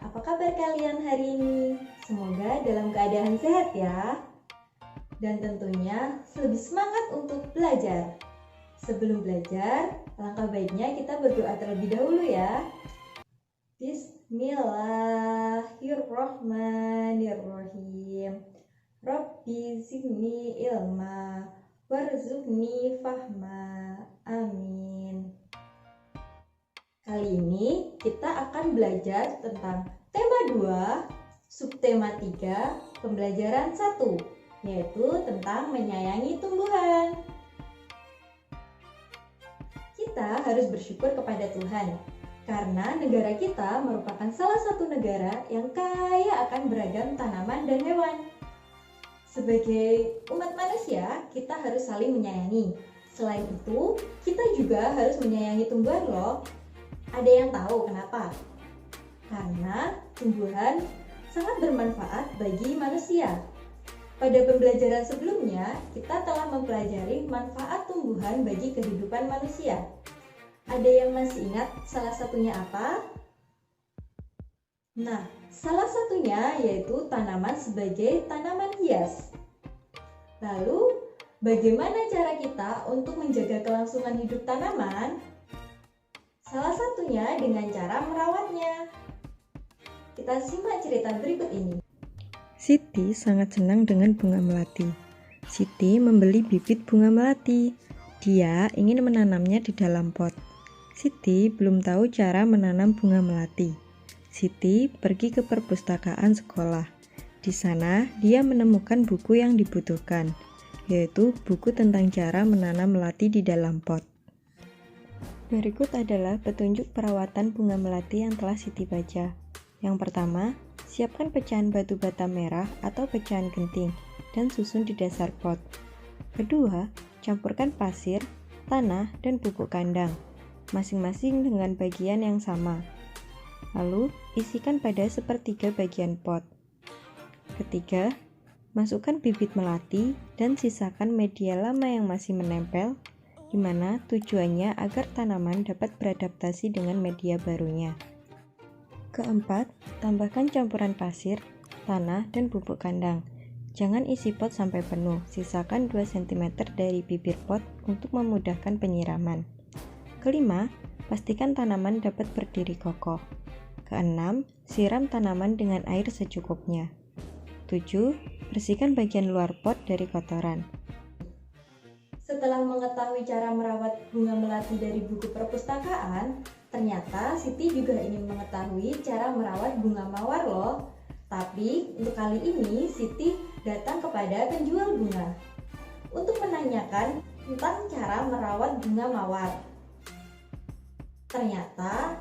Apa kabar kalian hari ini? Semoga dalam keadaan sehat ya. Dan tentunya lebih semangat untuk belajar. Sebelum belajar, alangkah baiknya kita berdoa terlebih dahulu ya. Bismillahirrahmanirrahim. Rabbi zidni ilma warzuqni fahma. Amin. Kali ini kita akan belajar tentang tema 2, subtema 3, pembelajaran 1, yaitu tentang menyayangi tumbuhan. Kita harus bersyukur kepada Tuhan, karena negara kita merupakan salah satu negara yang kaya akan beragam tanaman dan hewan. Sebagai umat manusia, kita harus saling menyayangi. Selain itu, kita juga harus menyayangi tumbuhan loh. Ada yang tahu kenapa? Karena tumbuhan sangat bermanfaat bagi manusia. Pada pembelajaran sebelumnya, kita telah mempelajari manfaat tumbuhan bagi kehidupan manusia. Ada yang masih ingat salah satunya apa? Nah, salah satunya yaitu tanaman sebagai tanaman hias. Lalu, bagaimana cara kita untuk menjaga kelangsungan hidup tanaman? Salah satunya dengan cara merawatnya. Kita simak cerita berikut ini. Siti sangat senang dengan bunga melati. Siti membeli bibit bunga melati. Dia ingin menanamnya di dalam pot. Siti belum tahu cara menanam bunga melati. Siti pergi ke perpustakaan sekolah. Di sana, dia menemukan buku yang dibutuhkan, yaitu buku tentang cara menanam melati di dalam pot. Berikut adalah petunjuk perawatan bunga melati yang telah Siti baca. Yang pertama, siapkan pecahan batu bata merah atau pecahan genting dan susun di dasar pot. Kedua, campurkan pasir, tanah, dan pupuk kandang, masing-masing dengan bagian yang sama. Lalu, isikan pada sepertiga bagian pot. Ketiga, masukkan bibit melati dan sisakan media lama yang masih menempel, di mana tujuannya agar tanaman dapat beradaptasi dengan media barunya. Keempat, tambahkan campuran pasir, tanah, dan pupuk kandang. Jangan isi pot sampai penuh, sisakan 2 cm dari bibir pot untuk memudahkan penyiraman. Kelima, pastikan tanaman dapat berdiri kokoh. Keenam, siram tanaman dengan air secukupnya. 7, bersihkan bagian luar pot dari kotoran. Setelah mengetahui cara merawat bunga melati dari buku perpustakaan, ternyata Siti juga ingin mengetahui cara merawat bunga mawar loh. Tapi untuk kali ini Siti datang kepada penjual bunga untuk menanyakan tentang cara merawat bunga mawar. Ternyata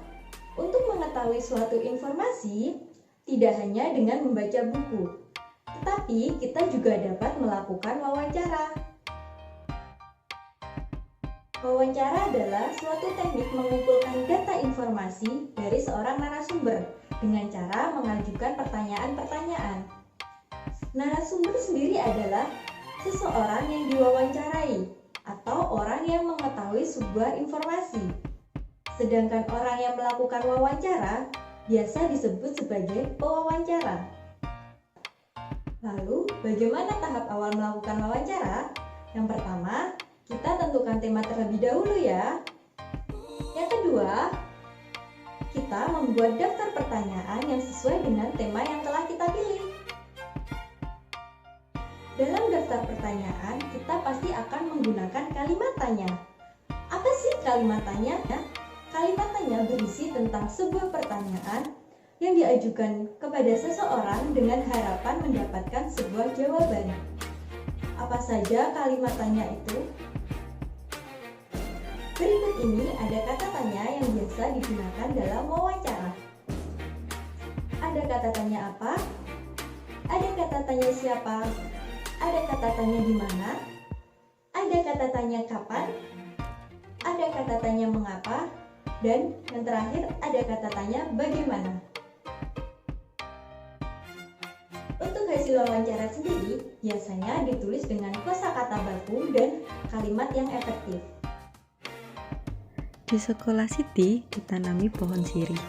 untuk mengetahui suatu informasi tidak hanya dengan membaca buku, tetapi kita juga dapat melakukan wawancara. Wawancara adalah suatu teknik mengumpulkan data informasi dari seorang narasumber dengan cara mengajukan pertanyaan-pertanyaan. Narasumber sendiri adalah seseorang yang diwawancarai atau orang yang mengetahui sebuah informasi. Sedangkan orang yang melakukan wawancara biasa disebut sebagai pewawancara. Lalu, bagaimana tahap awal melakukan wawancara? Yang pertama, kita tentukan tema terlebih dahulu ya. Yang kedua, kita membuat daftar pertanyaan yang sesuai dengan tema yang telah kita pilih. Dalam daftar pertanyaan, kita pasti akan menggunakan kalimat tanya. Apa sih kalimat tanya? Kalimat tanya berisi tentang sebuah pertanyaan yang diajukan kepada seseorang dengan harapan mendapatkan sebuah jawaban. Apa saja kalimat tanya itu? Berikut ini ada kata tanya yang biasa digunakan dalam wawancara. Ada kata tanya apa? Ada kata tanya siapa? Ada kata tanya di mana? Ada kata tanya kapan? Ada kata tanya mengapa? Dan yang terakhir ada kata tanya bagaimana? Untuk hasil wawancara sendiri biasanya ditulis dengan kosakata baku dan kalimat yang efektif. Di sekolah Siti ditanami pohon sirih.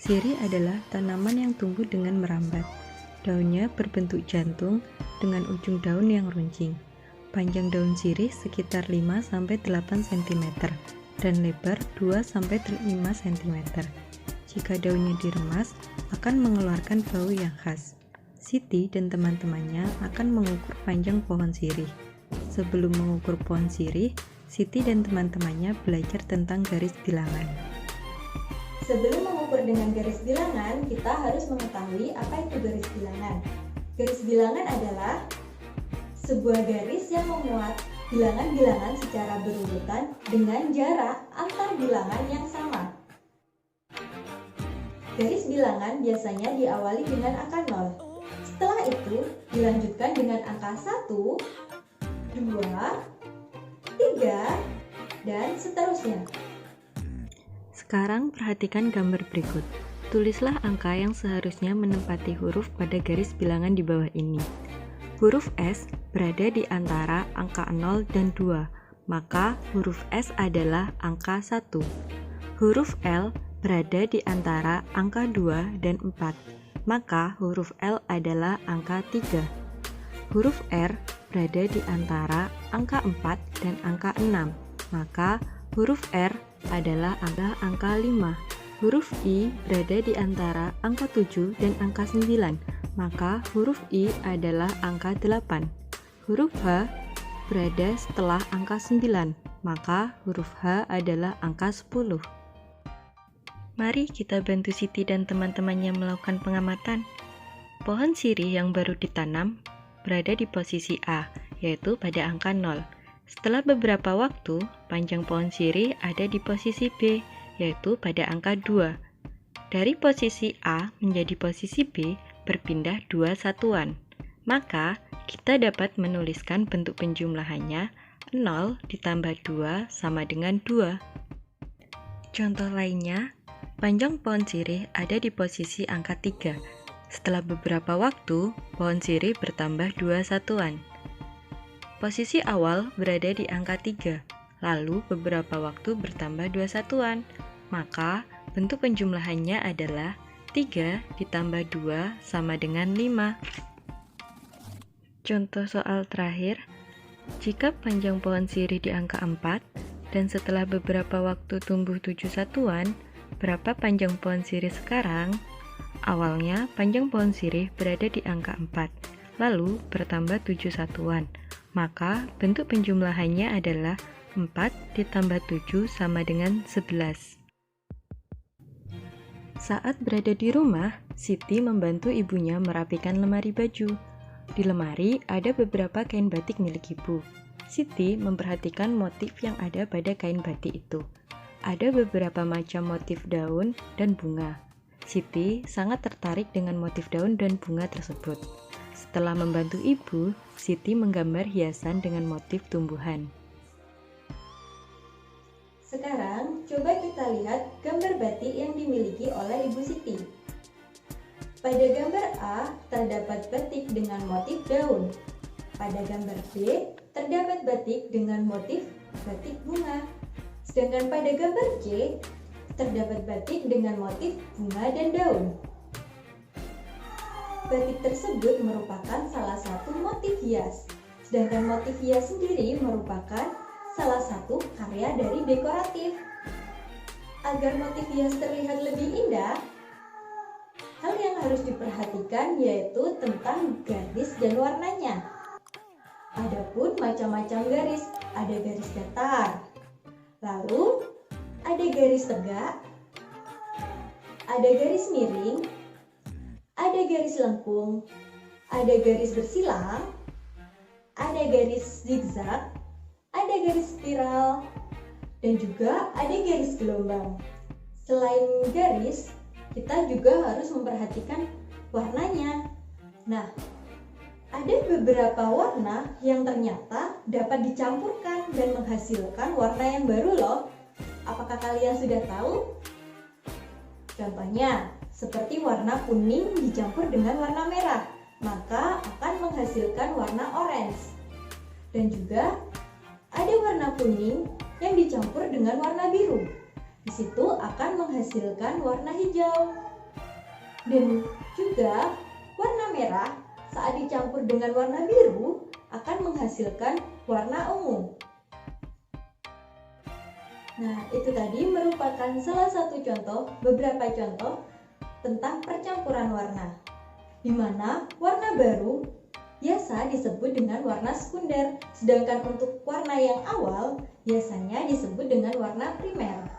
Sirih adalah tanaman yang tumbuh dengan merambat. Daunnya berbentuk jantung dengan ujung daun yang runcing. Panjang daun sirih sekitar 5-8 cm dan lebar 2-5 cm. Jika daunnya diremas, akan mengeluarkan bau yang khas. Siti dan teman-temannya akan mengukur panjang pohon sirih. Sebelum mengukur pohon sirih, Siti dan teman-temannya belajar tentang garis bilangan. Sebelum mengukur dengan garis bilangan, kita harus mengetahui apa itu garis bilangan. Garis bilangan adalah sebuah garis yang memuat bilangan-bilangan secara berurutan dengan jarak antar bilangan yang sama. Garis bilangan biasanya diawali dengan angka 0. Setelah itu, dilanjutkan dengan angka 1, 2, 3, dan seterusnya. Sekarang perhatikan gambar berikut. Tulislah angka yang seharusnya menempati huruf pada garis bilangan di bawah ini. Huruf S berada di antara angka 0 dan 2, maka huruf S adalah angka 1. Huruf L berada di antara angka 2 dan 4, maka huruf L adalah angka 3. Huruf R berada di antara angka 4 dan angka 6, maka huruf R adalah angka 5. Huruf I berada di antara angka 7 dan angka 9, maka huruf I adalah angka 8. Huruf H berada setelah angka 9, maka huruf H adalah angka 10. Mari kita bantu Siti dan teman-temannya melakukan pengamatan. Pohon sirih yang baru ditanam berada di posisi A, yaitu pada angka 0. Setelah beberapa waktu, panjang pohon sirih ada di posisi B, yaitu pada angka 2. Dari posisi A menjadi posisi B berpindah 2 satuan. Maka, kita dapat menuliskan bentuk penjumlahannya 0 ditambah 2 sama dengan 2. Contoh lainnya, panjang pohon sirih ada di posisi angka 3. Setelah beberapa waktu, pohon sirih bertambah 2 satuan. Posisi awal berada di angka 3, lalu beberapa waktu bertambah 2 satuan. Maka, bentuk penjumlahannya adalah 3 ditambah 2 sama dengan 5. Contoh soal terakhir, jika panjang pohon sirih di angka 4, dan setelah beberapa waktu tumbuh 7 satuan, berapa panjang pohon sirih sekarang? Awalnya, panjang pohon sirih berada di angka 4, lalu bertambah 7 satuan. Maka, bentuk penjumlahannya adalah 4 ditambah 7 sama dengan 11. Saat berada di rumah, Siti membantu ibunya merapikan lemari baju. Di lemari ada beberapa kain batik milik ibu. Siti memperhatikan motif yang ada pada kain batik itu. Ada beberapa macam motif daun dan bunga. Siti sangat tertarik dengan motif daun dan bunga tersebut. Setelah membantu ibu, Siti menggambar hiasan dengan motif tumbuhan. Sekarang, coba kita lihat gambar batik yang dimiliki oleh Ibu Siti. Pada gambar A, terdapat batik dengan motif daun. Pada gambar B, terdapat batik dengan motif batik bunga. Sedangkan pada gambar C, terdapat batik dengan motif bunga dan daun. Batik tersebut merupakan salah satu motif hias, sedangkan motif hias sendiri merupakan salah satu karya dari dekoratif. Agar motif hias terlihat lebih indah, hal yang harus diperhatikan yaitu tentang garis dan warnanya. Adapun macam-macam garis, ada garis datar, lalu ada garis tegak, ada garis miring, ada garis lengkung, ada garis bersilang, ada garis zigzag, ada garis spiral, dan juga ada garis gelombang. Selain garis, kita juga harus memperhatikan warnanya. Nah, ada beberapa warna yang ternyata dapat dicampurkan dan menghasilkan warna yang baru loh. Apakah kalian sudah tahu? Contohnya, seperti warna kuning dicampur dengan warna merah, maka akan menghasilkan warna orange. Dan juga ada warna kuning yang dicampur dengan warna biru. Di situ akan menghasilkan warna hijau. Dan juga warna merah saat dicampur dengan warna biru akan menghasilkan warna ungu. Nah, itu tadi merupakan salah satu beberapa contoh tentang percampuran warna, di mana warna baru biasa disebut dengan warna sekunder, sedangkan untuk warna yang awal biasanya disebut dengan warna primer.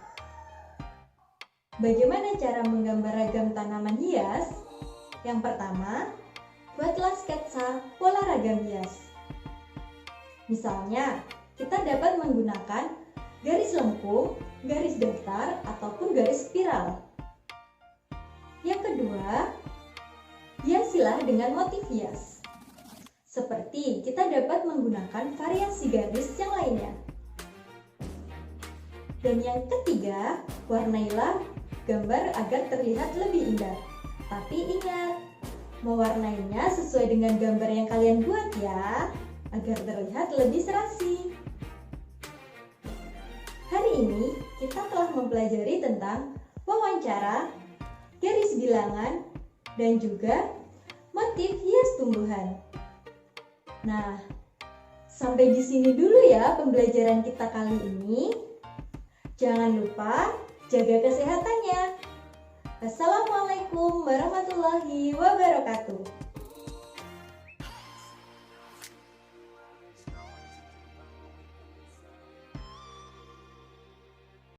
Bagaimana cara menggambar ragam tanaman hias? Yang pertama, buatlah sketsa pola ragam hias. Misalnya, kita dapat menggunakan garis lengkung, garis datar, ataupun garis spiral. Yang kedua, hiasilah dengan motif hias. Seperti kita dapat menggunakan variasi garis yang lainnya. Dan yang ketiga, warnailah gambar agar terlihat lebih indah. Tapi ingat, mewarnainya sesuai dengan gambar yang kalian buat ya, agar terlihat lebih serasi. Hari ini kita telah mempelajari tentang wawancara, garis bilangan, dan juga motif hias tumbuhan. Nah, sampai di sini dulu ya pembelajaran kita kali ini. Jangan lupa jaga kesehatannya. Assalamualaikum warahmatullahi wabarakatuh.